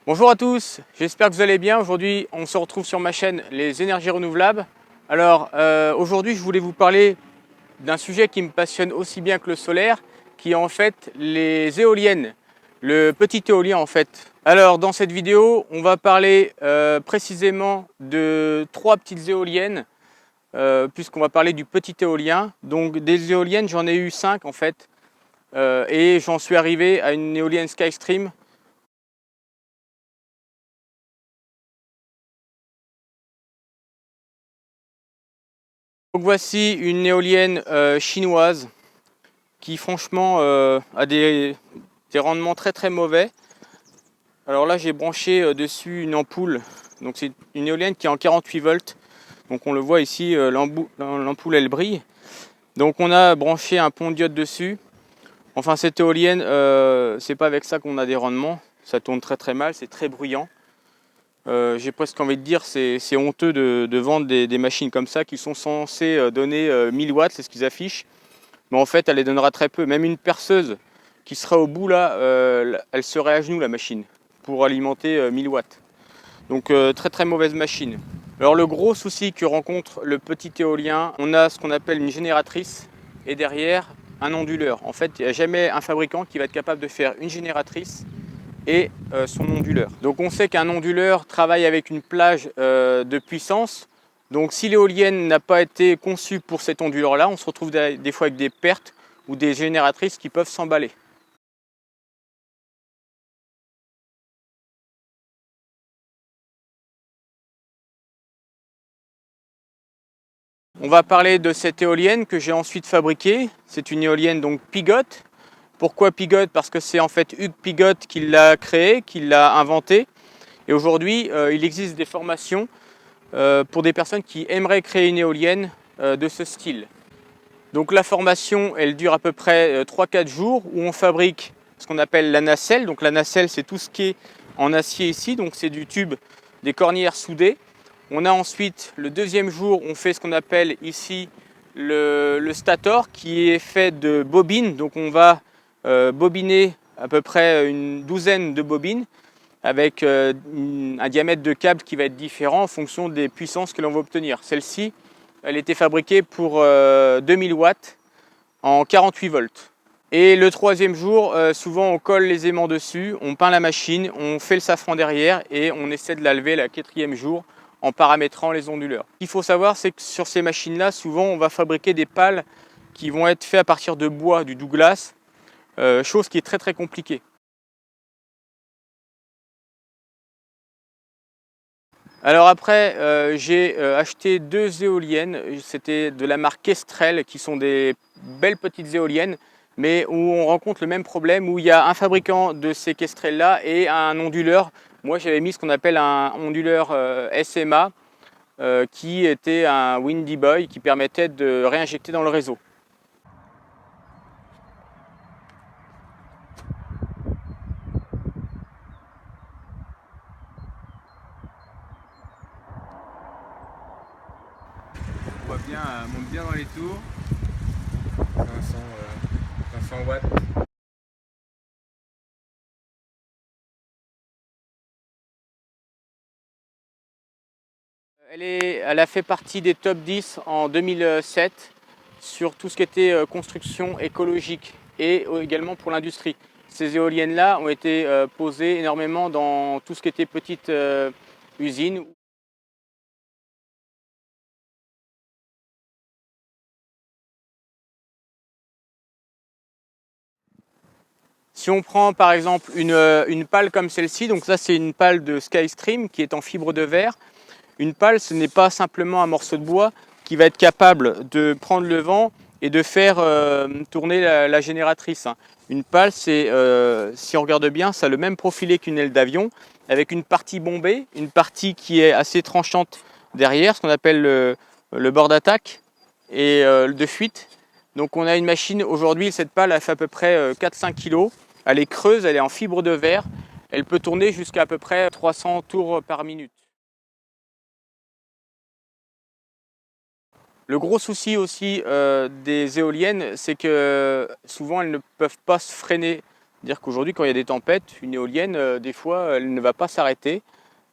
Bonjour à tous, j'espère que vous allez bien. Aujourd'hui, on se retrouve sur ma chaîne Les énergies renouvelables. Alors, aujourd'hui, je voulais vous parler d'un sujet qui me passionne aussi bien que le solaire, qui est en fait les éoliennes, le petit éolien en fait. Alors, dans cette vidéo, on va parler précisément de 3 petites éoliennes, puisqu'on va parler du petit éolien. Donc, des éoliennes, j'en ai eu 5 en fait, et j'en suis arrivé à une éolienne Skystream. Donc voici une éolienne chinoise qui franchement a des rendements très mauvais. Alors là j'ai branché dessus une ampoule, donc c'est une éolienne qui est en 48 volts. Donc on le voit ici, l'ampoule elle brille. Donc on a branché un pont diode dessus. Enfin cette éolienne, c'est pas avec ça qu'on a des rendements. Ça tourne très mal, c'est très bruyant. J'ai presque envie de dire c'est honteux de vendre des machines comme ça qui sont censées donner 1000 watts, c'est ce qu'ils affichent. Mais en fait elle les donnera très peu. Même une perceuse qui sera au bout là, elle serait à genoux la machine pour alimenter 1000 watts. Donc très mauvaise machine. Alors le gros souci que rencontre le petit éolien, on a ce qu'on appelle une génératrice et derrière un onduleur. En fait il n'y a jamais un fabricant qui va être capable de faire une génératrice et son onduleur. Donc on sait qu'un onduleur travaille avec une plage de puissance. Donc si l'éolienne n'a pas été conçue pour cet onduleur là, on se retrouve des fois avec des pertes ou des génératrices qui peuvent s'emballer. On va parler de cette éolienne que j'ai ensuite fabriquée. C'est une éolienne donc Piggott. Pourquoi Piggott? Parce que c'est en fait Hugues Piggott qui l'a créée, qui l'a inventée. Et aujourd'hui, il existe des formations pour des personnes qui aimeraient créer une éolienne de ce style. Donc la formation, elle dure à peu près 3-4 jours où on fabrique ce qu'on appelle la nacelle. Donc la nacelle, c'est tout ce qui est en acier ici, donc c'est du tube, des cornières soudées. On a ensuite le deuxième jour, on fait ce qu'on appelle ici le stator qui est fait de bobines. Donc on va bobiner à peu près une douzaine de bobines avec un diamètre de câble qui va être différent en fonction des puissances que l'on va obtenir. Celle-ci, elle était fabriquée pour 2000 watts en 48 volts. Et le troisième jour, souvent on colle les aimants dessus, on peint la machine, on fait le safran derrière et on essaie de la lever le quatrième jour en paramétrant les onduleurs. Ce qu'il faut savoir, c'est que sur ces machines-là, souvent on va fabriquer des pales qui vont être faites à partir de bois, du Douglas, chose qui est très compliquée. Alors après, j'ai acheté 2 éoliennes, c'était de la marque Kestrel, qui sont des belles petites éoliennes, mais où on rencontre le même problème, où il y a un fabricant de ces Kestrel-là et un onduleur. Moi j'avais mis ce qu'on appelle un onduleur SMA, qui était un Windy Boy, qui permettait de réinjecter dans le réseau. On voit bien, monte bien dans les tours, 500 watts. Elle a fait partie des top 10 en 2007 sur tout ce qui était construction écologique et également pour l'industrie. Ces éoliennes-là ont été posées énormément dans tout ce qui était petite usine. Si on prend par exemple une pale comme celle-ci, donc ça c'est une pale de Skystream qui est en fibre de verre. Une pale, ce n'est pas simplement un morceau de bois qui va être capable de prendre le vent et de faire tourner la génératrice. Une pale, si on regarde bien, ça a le même profilé qu'une aile d'avion, avec une partie bombée, une partie qui est assez tranchante derrière, ce qu'on appelle le bord d'attaque et de fuite. Donc on a une machine, aujourd'hui cette pale elle fait à peu près 4-5 kg, elle est creuse, elle est en fibre de verre, elle peut tourner jusqu'à peu près 300 tours par minute. Le gros souci aussi des éoliennes, c'est que souvent elles ne peuvent pas se freiner C'est-à-dire qu'aujourd'hui, quand il y a des tempêtes, une éolienne, des fois, elle ne va pas s'arrêter.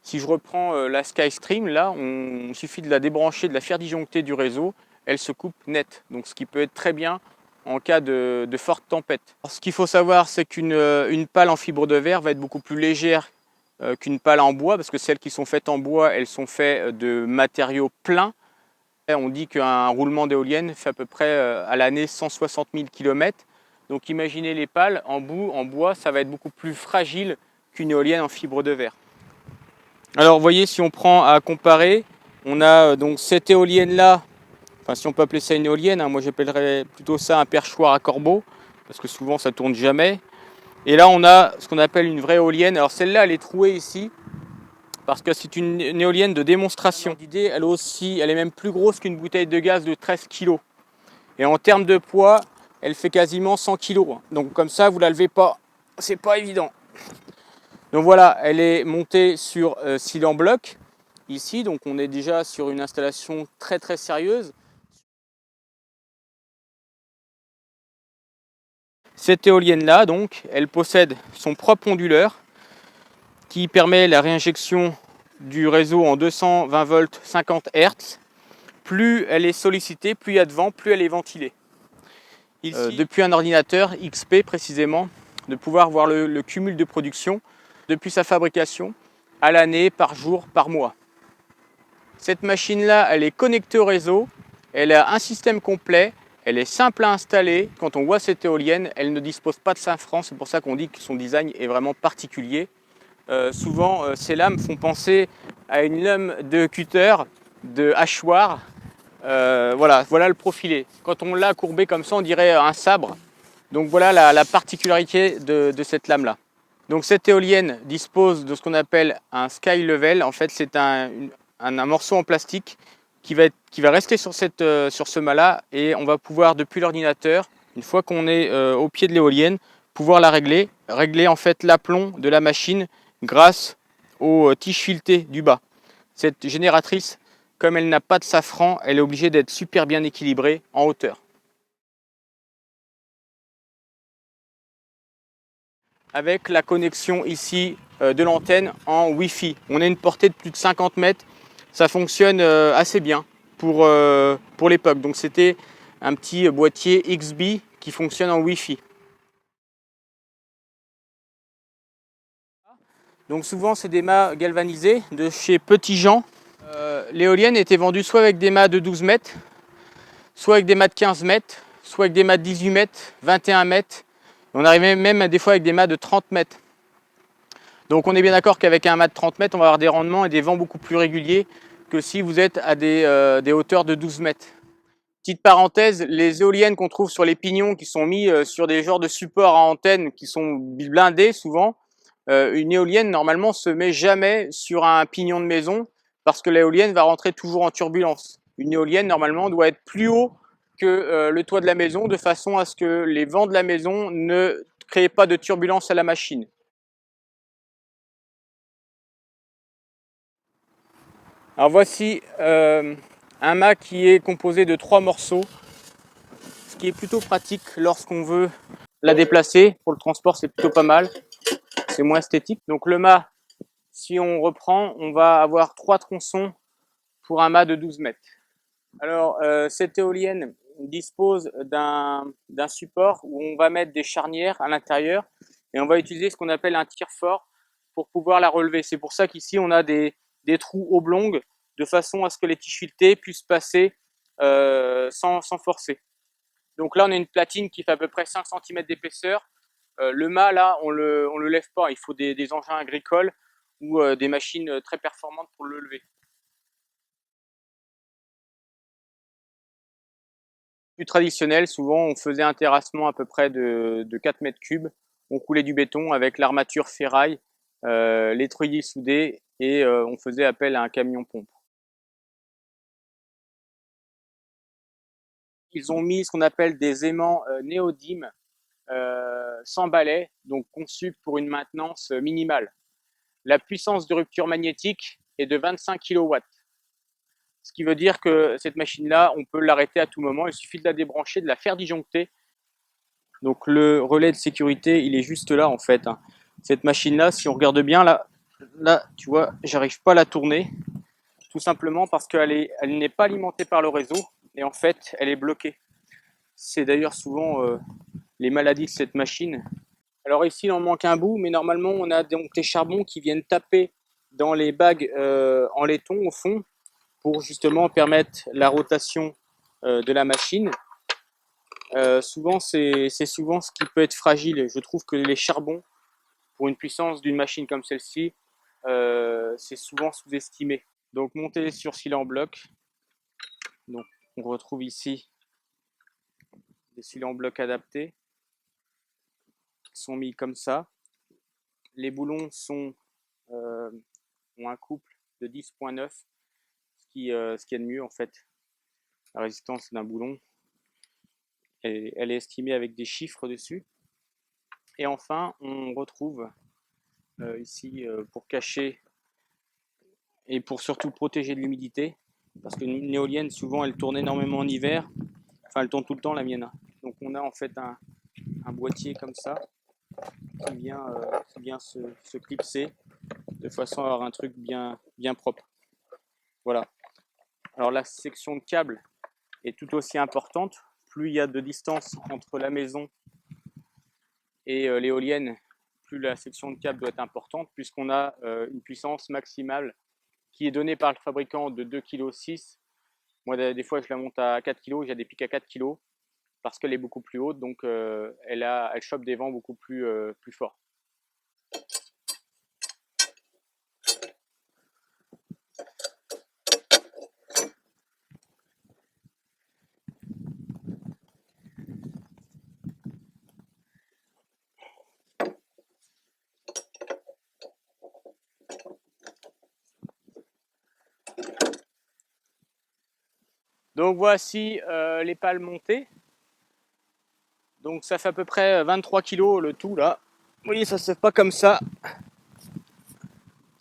Si je reprends la SkyStream, là, il suffit de la débrancher, de la faire disjoncter du réseau, elle se coupe net. Donc ce qui peut être très bien en cas de forte tempête. Alors, ce qu'il faut savoir, c'est qu'une pale en fibre de verre va être beaucoup plus légère qu'une pale en bois, parce que celles qui sont faites en bois, elles sont faites de matériaux pleins. On dit qu'un roulement d'éolienne fait à peu près à l'année 160 000 km. Donc imaginez les pales en bois, ça va être beaucoup plus fragile qu'une éolienne en fibre de verre. Alors vous voyez, si on prend à comparer, on a donc cette éolienne-là, enfin si on peut appeler ça une éolienne, moi j'appellerais plutôt ça un perchoir à corbeau, parce que souvent ça tourne jamais. Et là on a ce qu'on appelle une vraie éolienne. Alors celle-là elle est trouée ici, parce que c'est une éolienne de démonstration. L'idée, elle est même plus grosse qu'une bouteille de gaz de 13 kg. Et en termes de poids, elle fait quasiment 100 kg. Donc comme ça, vous la levez pas, c'est pas évident. Donc voilà, elle est montée sur cils en bloc ici, donc on est déjà sur une installation très très sérieuse. Cette éolienne-là, donc, elle possède son propre onduleur qui permet la réinjection du réseau en 220 volts 50 Hz. Plus elle est sollicitée, plus il y a de vent, plus elle est ventilée. Ici, depuis un ordinateur XP précisément, de pouvoir voir le cumul de production depuis sa fabrication à l'année, par jour, par mois. Cette machine-là, elle est connectée au réseau, elle a un système complet, elle est simple à installer. Quand on voit cette éolienne, elle ne dispose pas de safran, c'est pour ça qu'on dit que son design est vraiment particulier. Souvent, ces lames font penser à une lame de cutter, de hachoir. Voilà le profilé. Quand on l'a courbé comme ça, on dirait un sabre. Donc voilà la particularité de cette lame-là. Donc cette éolienne dispose de ce qu'on appelle un sky level. En fait, c'est un morceau en plastique qui va rester sur ce mât-là, et on va pouvoir, depuis l'ordinateur, une fois qu'on est au pied de l'éolienne, pouvoir la régler en fait l'aplomb de la machine grâce aux tiges filetées du bas. Cette génératrice, comme elle n'a pas de safran, elle est obligée d'être super bien équilibrée en hauteur. Avec la connexion ici de l'antenne en Wi-Fi. On a une portée de plus de 50 mètres. Ça fonctionne assez bien pour l'époque. Donc c'était un petit boîtier XB qui fonctionne en Wi-Fi. Donc souvent c'est des mâts galvanisés de chez Petit Jean. L'éolienne était vendue soit avec des mâts de 12 mètres, soit avec des mâts de 15 mètres, soit avec des mâts de 18 mètres, 21 mètres. On arrivait même des fois avec des mâts de 30 mètres. Donc on est bien d'accord qu'avec un mât de 30 mètres, on va avoir des rendements et des vents beaucoup plus réguliers que si vous êtes à des hauteurs de 12 mètres. Petite parenthèse, les éoliennes qu'on trouve sur les pignons qui sont mis sur des genres de supports à antenne qui sont blindés souvent, une éolienne normalement se met jamais sur un pignon de maison parce que l'éolienne va rentrer toujours en turbulence. Une éolienne normalement doit être plus haut que le toit de la maison de façon à ce que les vents de la maison ne créent pas de turbulence à la machine. Alors voici un mât qui est composé de 3 morceaux, ce qui est plutôt pratique lorsqu'on veut la déplacer. Pour le transport, c'est plutôt pas mal, c'est moins esthétique. Donc le mât, si on reprend, on va avoir 3 tronçons pour un mât de 12 mètres. Alors cette éolienne dispose d'un support où on va mettre des charnières à l'intérieur et on va utiliser ce qu'on appelle un tire-fort pour pouvoir la relever. C'est pour ça qu'ici on a des trous oblongs de façon à ce que les tiges filetées puissent passer sans forcer. Donc là on a une platine qui fait à peu près 5 cm d'épaisseur. Le mât là on le lève pas, il faut des engins agricoles ou des machines très performantes pour le lever. Plus traditionnel, souvent on faisait un terrassement à peu près de 4 mètres cubes. On coulait du béton avec l'armature ferraille, les treuillis soudés et on faisait appel à un camion pompe. Ils ont mis ce qu'on appelle des aimants néodymes sans balai, donc conçus pour une maintenance minimale. La puissance de rupture magnétique est de 25 kW. Ce qui veut dire que cette machine-là, on peut l'arrêter à tout moment. Il suffit de la débrancher, de la faire disjoncter. Donc le relais de sécurité, il est juste là en fait, hein. Cette machine-là, si on regarde bien, là, tu vois, j'arrive pas à la tourner, tout simplement parce elle n'est pas alimentée par le réseau et en fait, elle est bloquée. C'est d'ailleurs souvent les maladies de cette machine. Alors ici, il en manque un bout, mais normalement, on a donc les charbons qui viennent taper dans les bagues en laiton au fond pour justement permettre la rotation de la machine. Souvent, c'est souvent ce qui peut être fragile. Je trouve que les charbons, pour une puissance d'une machine comme celle-ci, c'est souvent sous-estimé. Donc monter sur silent en bloc. Donc on retrouve ici des silents en bloc adaptés qui sont mis comme ça. Les boulons euh, ont un couple de 10,9, ce qui est de mieux en fait. La résistance d'un boulon, elle est estimée avec des chiffres dessus. Et enfin, on retrouve ici pour cacher et pour surtout protéger de l'humidité, parce qu'une éolienne, souvent, elle tourne énormément en hiver. Enfin, elle tourne tout le temps, la mienne. Donc, on a en fait un boîtier comme ça qui vient se clipser de façon à avoir un truc bien propre. Voilà. Alors, la section de câble est tout aussi importante. Plus il y a de distance entre la maison et l'éolienne, plus la section de câble doit être importante, puisqu'on a une puissance maximale qui est donnée par le fabricant de 2,6 kg. Moi, des fois, je la monte à 4 kg, j'ai des pics à 4 kg, parce qu'elle est beaucoup plus haute, donc elle chope des vents beaucoup plus forts. Donc voici les pales montées. Donc ça fait à peu près 23 kg le tout là. Vous voyez, ça se fait pas comme ça.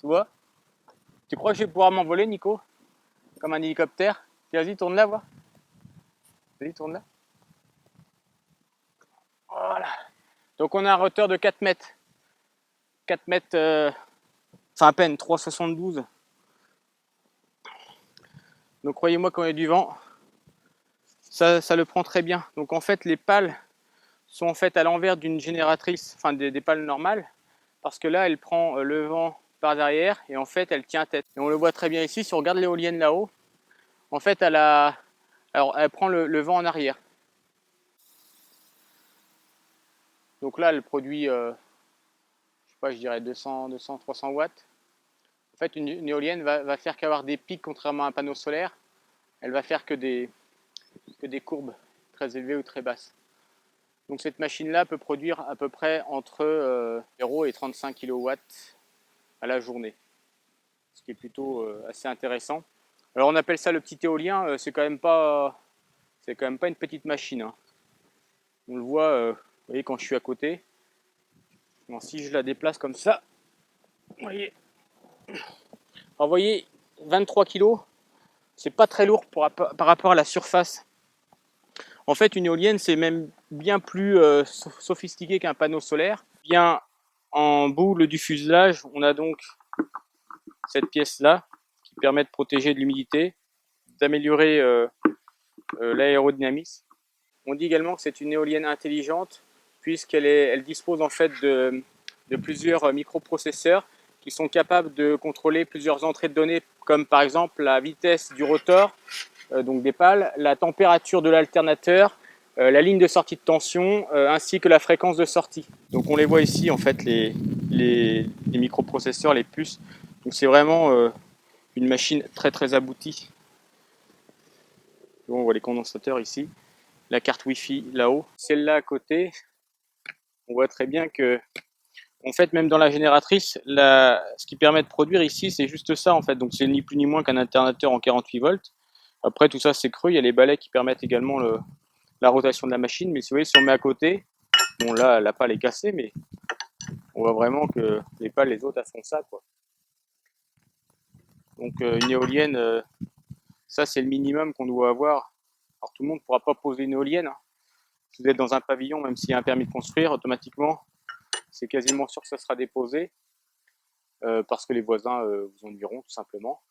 Tu vois? Tu crois que je vais pouvoir m'envoler, Nico? Comme un hélicoptère? Vas-y, tourne là, voir. Vas-y, tourne là. Voilà. Donc on a un rotor de 4 mètres. 4 mètres, enfin à peine, 3,72. Donc croyez-moi, quand il y a du vent, ça le prend très bien. Donc en fait, les pales sont en fait à l'envers d'une génératrice, enfin des pales normales, parce que là, elle prend le vent par derrière et en fait, elle tient tête. Et on le voit très bien ici, si on regarde l'éolienne là-haut, en fait, alors, elle prend le vent en arrière. Donc là, elle produit, je sais pas, je dirais 200, 300 watts. En fait, une éolienne va faire qu'avoir des pics, contrairement à un panneau solaire. Elle va faire que des courbes très élevées ou très basses. Donc cette machine-là peut produire à peu près entre 0 et 35 kW à la journée, ce qui est plutôt assez intéressant. Alors on appelle ça le petit éolien, c'est quand même pas une petite machine, hein. On le voit, vous voyez, quand je suis à côté. Bon, si je la déplace comme ça, vous voyez. Alors vous voyez, 23 kg, c'est pas très lourd par rapport à la surface. En fait, une éolienne, c'est même bien plus sophistiqué qu'un panneau solaire. Bien en boule du fuselage, on a donc cette pièce-là qui permet de protéger de l'humidité, d'améliorer l'aérodynamisme. On dit également que c'est une éolienne intelligente elle dispose en fait de plusieurs microprocesseurs qui sont capables de contrôler plusieurs entrées de données, comme par exemple la vitesse du rotor, donc des pales, la température de l'alternateur, la ligne de sortie de tension, ainsi que la fréquence de sortie. Donc on les voit ici en fait les microprocesseurs, les puces. Donc c'est vraiment une machine très aboutie. Bon, on voit les condensateurs ici, la carte Wi-Fi là-haut, celle-là à côté. On voit très bien que, en fait, même dans la génératrice, ce qui permet de produire ici, c'est juste ça en fait. Donc c'est ni plus ni moins qu'un alternateur en 48 volts. Après tout ça c'est creux, il y a les balais qui permettent également la rotation de la machine. Mais si vous voyez, si on met à côté, bon là la pale est cassée, mais on voit vraiment que les pales, les autres, elles font ça quoi. Donc une éolienne, ça c'est le minimum qu'on doit avoir. Alors tout le monde ne pourra pas poser une éolienne, hein. Si vous êtes dans un pavillon, même s'il y a un permis de construire, automatiquement, c'est quasiment sûr que ça sera déposé parce que les voisins vous en diront tout simplement.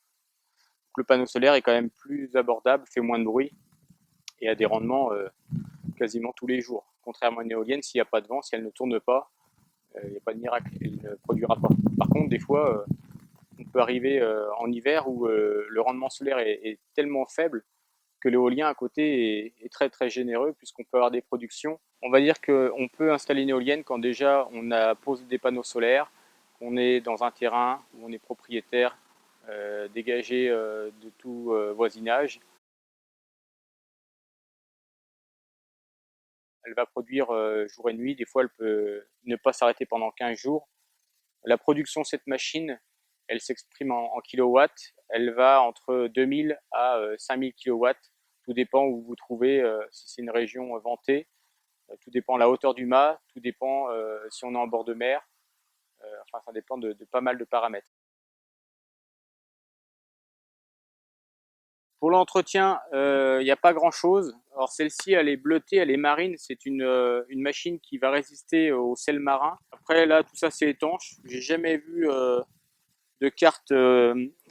Donc, le panneau solaire est quand même plus abordable, fait moins de bruit et a des rendements quasiment tous les jours. Contrairement à une éolienne, s'il n'y a pas de vent, si elle ne tourne pas, il n'y a pas de miracle, elle ne produira pas. Par contre, des fois, on peut arriver en hiver où le rendement solaire est tellement faible que l'éolien à côté est très très généreux puisqu'on peut avoir des productions. On va dire qu'on peut installer une éolienne quand déjà on a posé des panneaux solaires, qu'on est dans un terrain où on est propriétaire, dégagé de tout voisinage. Elle va produire jour et nuit, des fois elle peut ne pas s'arrêter pendant 15 jours. La production de cette machine, elle s'exprime en kilowatts, elle va entre 2000 à 5000 kilowatts, tout dépend où vous vous trouvez, si c'est une région ventée, tout dépend de la hauteur du mât, tout dépend si on est en bord de mer, enfin ça dépend de pas mal de paramètres. Pour l'entretien, il n'y a pas grand chose. Alors celle-ci, elle est bleutée, elle est marine, c'est une machine qui va résister au sel marin. Après là, tout ça c'est étanche, j'ai jamais vu de carte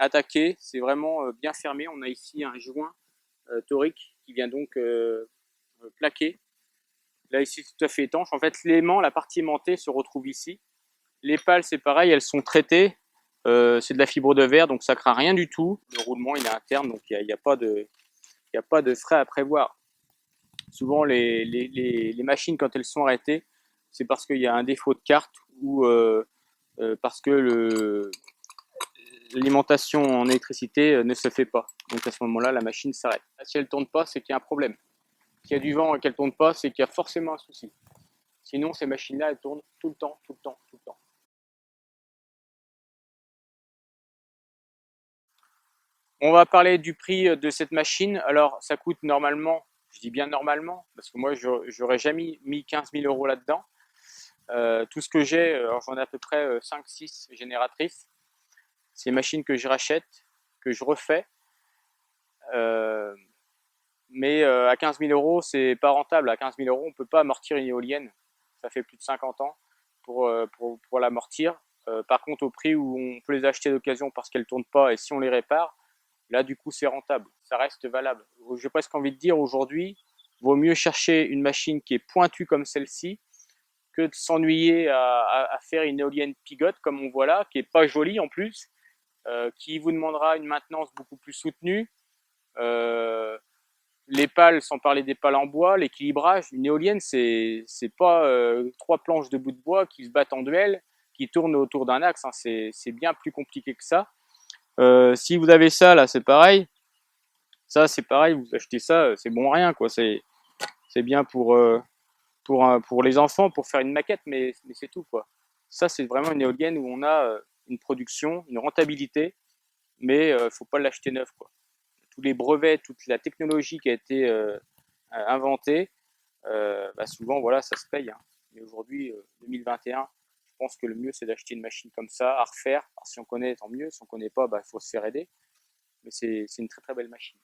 attaquée, c'est vraiment bien fermé. On a ici un joint torique qui vient donc plaquer. Là ici c'est tout à fait étanche. En fait l'aimant, la partie aimantée se retrouve ici. Les pales c'est pareil, elles sont traitées. C'est de la fibre de verre donc ça craint rien du tout. Le roulement il est interne donc il n'y a pas de frais à prévoir. Souvent les machines quand elles sont arrêtées c'est parce qu'il y a un défaut de carte ou parce que l'alimentation en électricité ne se fait pas. Donc à ce moment-là, la machine s'arrête. Si elle ne tourne pas, c'est qu'il y a un problème. S'il y a du vent et qu'elle ne tourne pas, c'est qu'il y a forcément un souci. Sinon, ces machines-là, elles tournent tout le temps, tout le temps, tout le temps. On va parler du prix de cette machine. Alors, ça coûte normalement, je dis bien normalement, parce que moi, j'aurais jamais mis 15 000 euros là-dedans. Tout ce que j'ai, j'en ai à peu près 5-6 génératrices. C'est des machines que je rachète, que je refais. Euh, Mais à 15 000 euros, c'est pas rentable. À 15 000 euros, on peut pas amortir une éolienne. Ça fait plus de 50 ans pour l'amortir. Par contre, au prix où on peut les acheter d'occasion parce qu'elles tournent pas et si on les répare, là, du coup, c'est rentable. Ça reste valable. J'ai presque envie de dire aujourd'hui, vaut mieux chercher une machine qui est pointue comme celle-ci que de s'ennuyer à faire une éolienne pigote comme on voit là, qui est pas jolie en plus, qui vous demandera une maintenance beaucoup plus soutenue. Euh, les pales, sans parler des pales en bois, l'équilibrage, une éolienne, c'est pas trois planches de bout de bois qui se battent en duel, qui tournent autour d'un axe, hein. C'est bien plus compliqué que ça. Si vous avez ça, là, c'est pareil. Ça, c'est pareil, vous achetez ça, c'est bon rien, quoi. C'est bien pour les enfants, pour faire une maquette, mais c'est tout, quoi. Ça, c'est vraiment une éolienne où on a une production, une rentabilité, mais faut pas l'acheter neuf, quoi. Tous les brevets, toute la technologie qui a été inventée, bah souvent, voilà, ça se paye, hein. Mais aujourd'hui, 2021, je pense que le mieux, c'est d'acheter une machine comme ça, à refaire. Alors, si on connaît, tant mieux. Si on connaît pas, bah, il faut se faire aider. Mais c'est une très très belle machine.